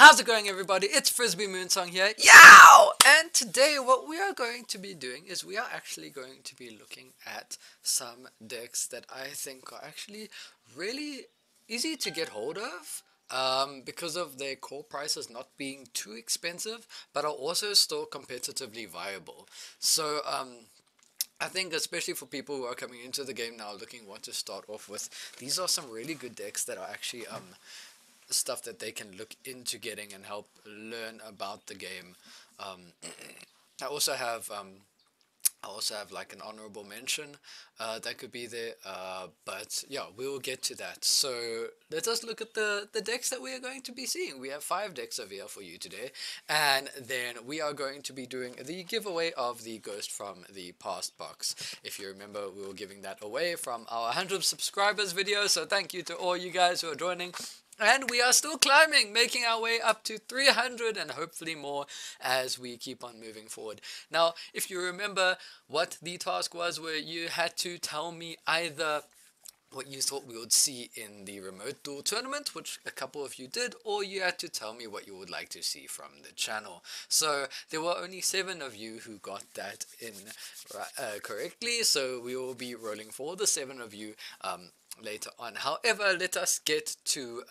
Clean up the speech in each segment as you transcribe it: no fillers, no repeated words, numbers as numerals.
How's it going, everybody? It's Frisby Moonsong here. Yow! And today what we are going to be doing is we are actually going to be looking at some decks that I think are actually really easy to get hold of. Because of their core prices not being too expensive, but are also still competitively viable. So, I think especially for people who are coming into the game now looking what to start off with, these are some really good decks that are actually stuff that they can look into getting and help learn about the game. Um, I also have like an honorable mention that could be there, but yeah, we will get to that. So let us look at the decks that we are going to be seeing. We have 5 decks over here for you today, and then we are going to be doing the giveaway of the Ghost from the Past box. If you remember, we were giving that away from our 100 subscribers video, so thank you to all you guys who are joining. And we are still climbing, making our way up to 300 and hopefully more as we keep on moving forward. Now, if you remember what the task was, where you had to tell me either what you thought we would see in the remote duel tournament, which a couple of you did, or you had to tell me what you would like to see from the channel. So there were only 7 of you who got that in correctly, so we will be rolling for the 7 of you later on. However, let us get to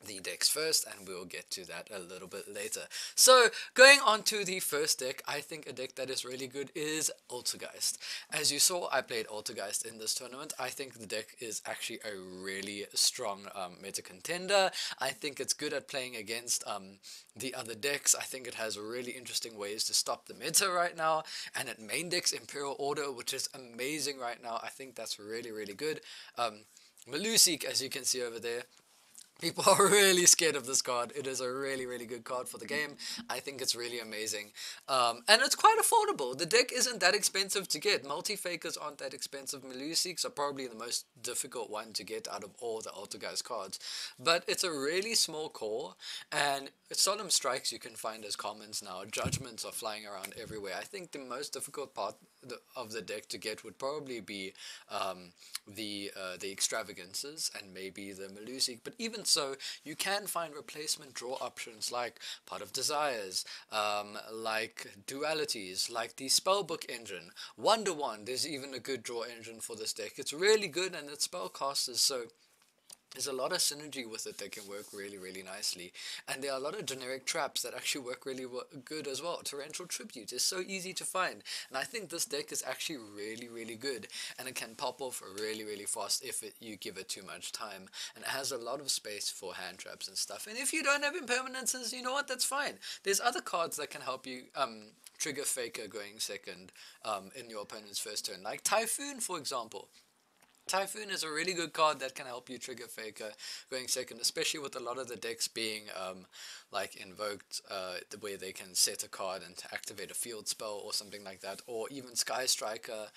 the decks first, and we'll get to that a little bit later. So going on to the first deck, I think a deck that is really good is Ultrageist. As you saw, I played Ultrageist in this tournament. I think the deck is actually a really strong meta contender. I think it's good at playing against the other decks. I think it has really interesting ways to stop the meta right now, and it main decks Imperial Order, which is amazing right now. I think that's really, really good. Malusik, as you can see over there, people are really scared of this card. It is a really, really good card for the game. I think it's really amazing. And it's quite affordable. The deck isn't that expensive to get. Multi-fakers aren't that expensive. Malusiks are probably the most difficult one to get out of all the Ultrageist cards. But it's a really small core, and Solemn Strikes you can find as commons now. Judgments are flying around everywhere. I think the most difficult part of the deck to get would probably be the Extravagances and maybe the Malusik. But even so, you can find replacement draw options like Pot of Desires, like Dualities, like the Spellbook engine. Wonder Wand is even a good draw engine for this deck. It's really good, and it's spellcasters, so there's a lot of synergy with it that can work really, really nicely. And there are a lot of generic traps that actually work really good as well. Torrential Tribute is so easy to find. And I think this deck is actually really, really good. And it can pop off really, really fast if you give it too much time. And it has a lot of space for hand traps and stuff. And if you don't have impermanences, you know what, that's fine. There's other cards that can help you trigger Faker going second in your opponent's first turn. Like Typhoon, for example. Typhoon is a really good card that can help you trigger Faker going second, especially with a lot of the decks being like invoked, where they can set a card and activate a field spell or something like that, or even Sky Striker,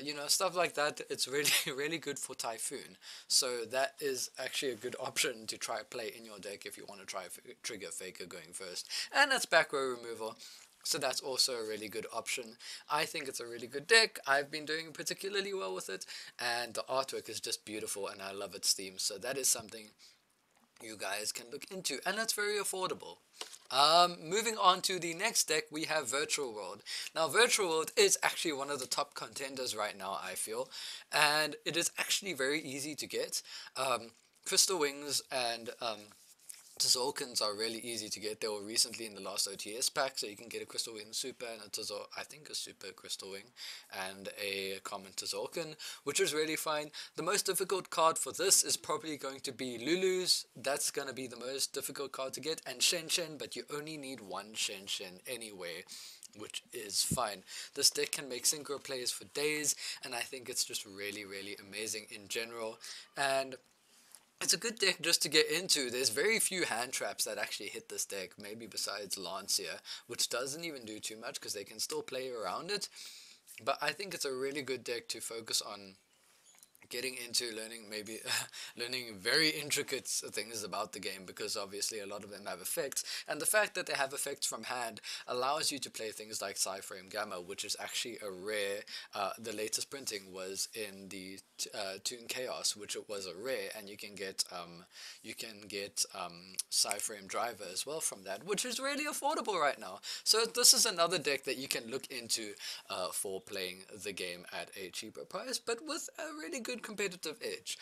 you know, stuff like that. It's really, really good for Typhoon. So that is actually a good option to try play in your deck if you want to try trigger Faker going first. And that's back row removal. So that's also a really good option. I think it's a really good deck. I've been doing particularly well with it, and the artwork is just beautiful, and I love its theme. So that is something you guys can look into, and it's very affordable. Moving on to the next deck, we have Virtual World. Now, Virtual World is actually one of the top contenders right now, I feel, and it is actually very easy to get. Crystal Wings and Tzolk'ins are really easy to get. They were recently in the last OTS pack, so you can get a Crystal Wing Super and I think a Super Crystal Wing and a common Tzolk'in, which is really fine. The most difficult card for this is probably going to be Lulu's. That's going to be the most difficult card to get, and Shen Shen, but you only need 1 Shen Shen anyway, which is fine. This deck can make synchro plays for days, and I think it's just really, really amazing in general. And it's a good deck just to get into. There's very few hand traps that actually hit this deck, maybe besides Lancia, which doesn't even do too much because they can still play around it. But I think it's a really good deck to focus on getting into learning maybe learning very intricate things about the game, because obviously a lot of them have effects, and the fact that they have effects from hand allows you to play things like Frame Gamma, which is actually a rare. The latest printing was in the Toon Chaos, which it was a rare, and you can get Frame Driver as well from that, which is really affordable right now. So this is another deck that you can look into for playing the game at a cheaper price, but with a really good competitive edge.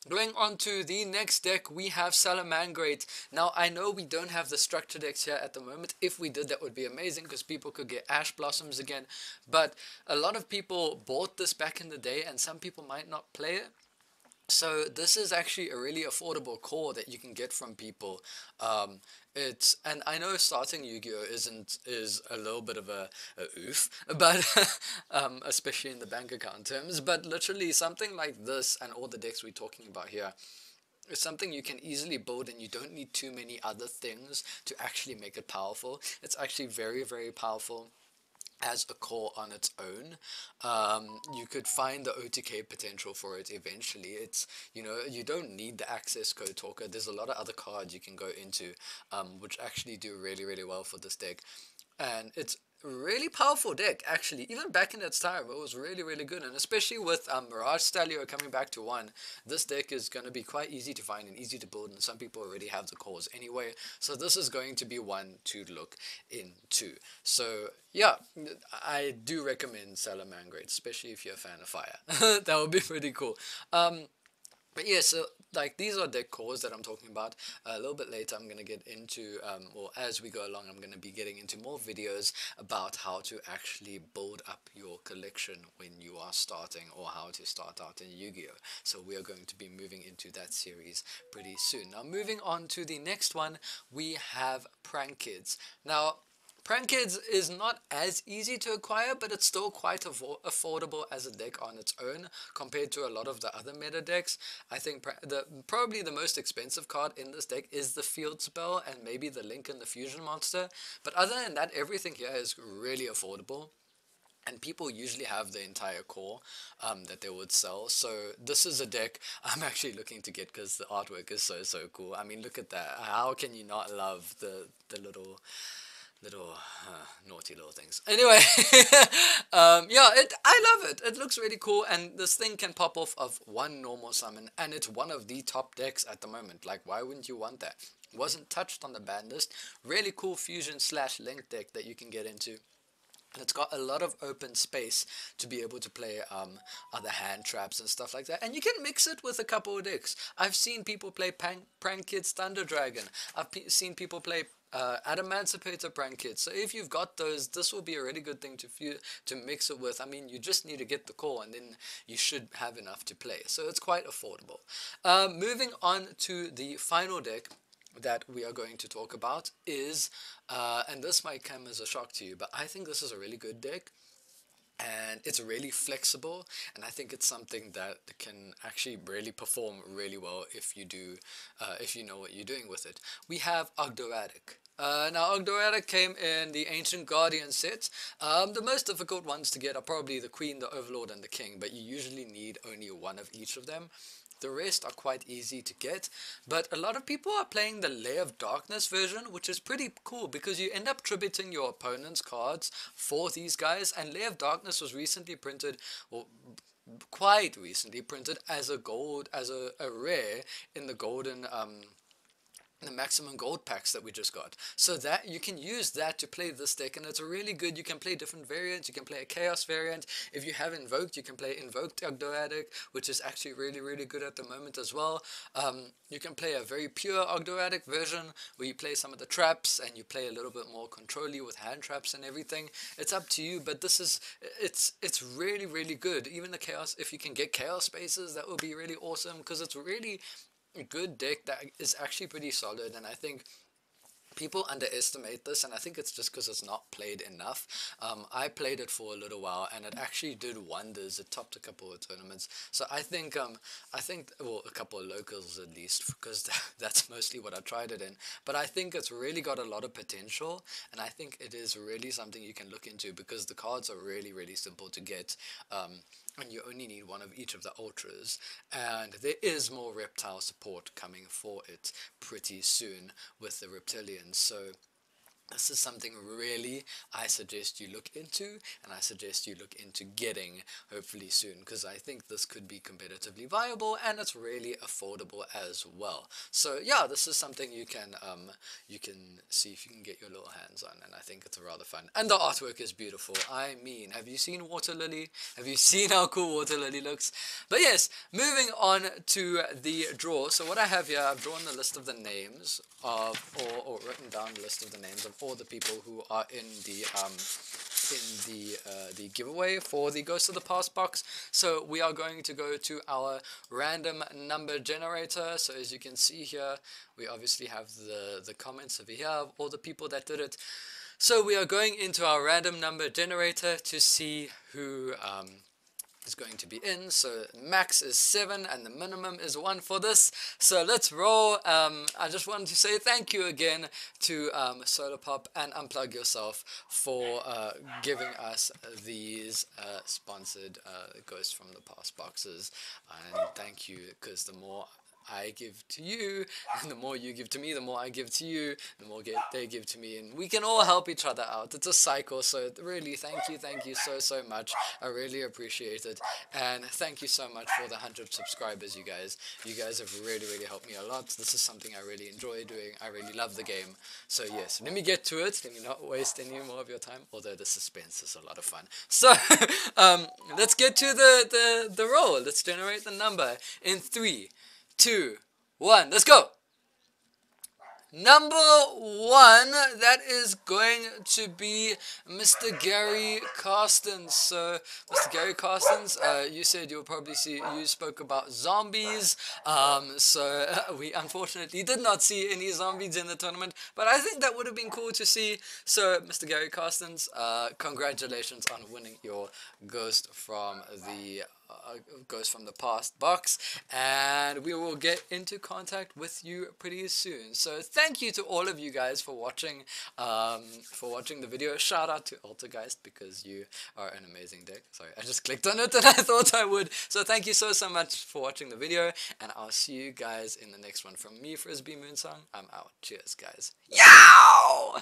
Going on to the next deck, we have Salamand. Now, I know we don't have the structure decks here at the moment. If we did, that would be amazing, because people could get Ash Blossoms again. But a lot of people bought this back in the day, and some people might not play it. So this is actually a really affordable core that you can get from people. And I know starting Yu-Gi-Oh is a little bit of a oof, but especially in the bank account terms. But literally something like this and all the decks we're talking about here is something you can easily build, and you don't need too many other things to actually make it powerful. It's actually very, very powerful as a core on its own. You could find the OTK potential for it eventually. It's, you know, you don't need the access code talker. There's a lot of other cards you can go into, which actually do really, really well for this deck. And it's a really powerful deck, actually. Even back in its time, it was really, really good. And especially with Mirage Stallion coming back to 1, this deck is going to be quite easy to find and easy to build, and some people already have the cores anyway. So this is going to be one to look into. So yeah, I do recommend Salamand, especially if you're a fan of fire. That would be pretty cool. But yeah, so like these are deck cores that I'm talking about. A little bit later I'm going to get into, or as we go along, I'm going to be getting into more videos about how to actually build up your collection when you are starting, or how to start out in Yu-Gi-Oh! So we are going to be moving into that series pretty soon. Now moving on to the next one, we have Prank Kids. Now, Prank Kids is not as easy to acquire, but it's still quite affordable as a deck on its own compared to a lot of the other meta decks. I think probably the most expensive card in this deck is the Field Spell and maybe the Lincoln the Fusion Monster. But other than that, everything here is really affordable. And people usually have the entire core that they would sell. So this is a deck I'm actually looking to get because the artwork is so, so cool. I mean, look at that. How can you not love the little naughty little things? Anyway, yeah, I love it. It looks really cool, and this thing can pop off of one normal summon, and it's one of the top decks at the moment. Like, why wouldn't you want that? Wasn't touched on the ban list. Really cool fusion / link deck that you can get into. And it's got a lot of open space to be able to play other hand traps and stuff like that. And you can mix it with a couple of decks. I've seen people play Prank Kids Thunder Dragon. I've seen people play Adamancipator Prank Kids. So if you've got those, this will be a really good thing to mix it with. I mean, you just need to get the core, and then you should have enough to play. So it's quite affordable. Moving on to the final deck that we are going to talk about is, and this might come as a shock to you, but I think this is a really good deck, and it's really flexible, and I think it's something that can actually really perform really well if you do, if you know what you're doing with it. We have Ogdoadic. Now, Ogdoadic came in the Ancient Guardian set. The most difficult ones to get are probably the Queen, the Overlord, and the King, but you usually need only one of each of them. The rest are quite easy to get, but a lot of people are playing the Lair of Darkness version, which is pretty cool because you end up tributing your opponent's cards for these guys, and Lair of Darkness was recently printed, or quite recently printed, as a rare in the golden the maximum gold packs that we just got. So that you can use that to play this deck, and it's a really good. You can play different variants. You can play a chaos variant. If you have invoked, you can play invoked Ogdoadic, which is actually really, really good at the moment as well. You can play a very pure Ogdoadic version where you play some of the traps and you play a little bit more control-y with hand traps and everything. It's up to you, but this is it's really, really good. Even the chaos, if you can get chaos spaces, that would be really awesome, because it's really a good deck that is actually pretty solid. And I think people underestimate this, and I think it's just because it's not played enough. I played it for a little while, and it actually did wonders. It topped a couple of tournaments. So I think well, a couple of locals at least, because that's mostly what I tried it in. But I think it's really got a lot of potential, and I think it is really something you can look into, because the cards are really, really simple to get. and you only need one of each of the ultras, and there is more reptile support coming for it pretty soon with the reptilians. So this is something really I suggest you look into, and I suggest you look into getting hopefully soon, because I think this could be competitively viable and it's really affordable as well. So yeah, this is something you can see if you can get your little hands on, and I think it's rather fun. And the artwork is beautiful. I mean, have you seen Water Lily? Have you seen how cool Water Lily looks? But yes, moving on to the draw. So what I have here, I've drawn the list of the names of, or written down the list of the names of all the people who are in the giveaway for the Ghost of the Past box. So we are going to go to our random number generator. So as you can see here, we obviously have the comments over here of all the people that did it. So we are going into our random number generator to see who is going to be in. So max is 7 and the minimum is 1 for this. So let's roll. I just wanted to say thank you again to Solarpop and Unplug Yourself for giving us these sponsored Ghost from the Past boxes, and thank you, because the more I give to you, and the more you give to me, the more I give to you, the more they give to me, and we can all help each other out. It's a cycle. So really thank you so much. I really appreciate it, and thank you so much for the 100 subscribers. You guys have really helped me a lot. This is something I really enjoy doing. I really love the game. So yes, let me get to it. Let me not waste any more of your time, although the suspense is a lot of fun. So let's get to the roll. Let's generate the number in 3, 2, 1, let's go. Number 1, that is going to be Mr. Gary Carstens. So, Mr. Gary Carstens, you said you'll probably see, you spoke about zombies. So we unfortunately did not see any zombies in the tournament, but I think that would have been cool to see. So, Mr. Gary Carstens, congratulations on winning your Ghost from the Past box, and we will get into contact with you pretty soon. So thank you to all of you guys for watching the video. Shout out to Ultrageist, because you are an amazing deck. Sorry, I just clicked on it and I thought I would. So thank you so much for watching the video, and I'll see you guys in the next one. From me, Frisby Moonsong, I'm out. Cheers, guys. Yow!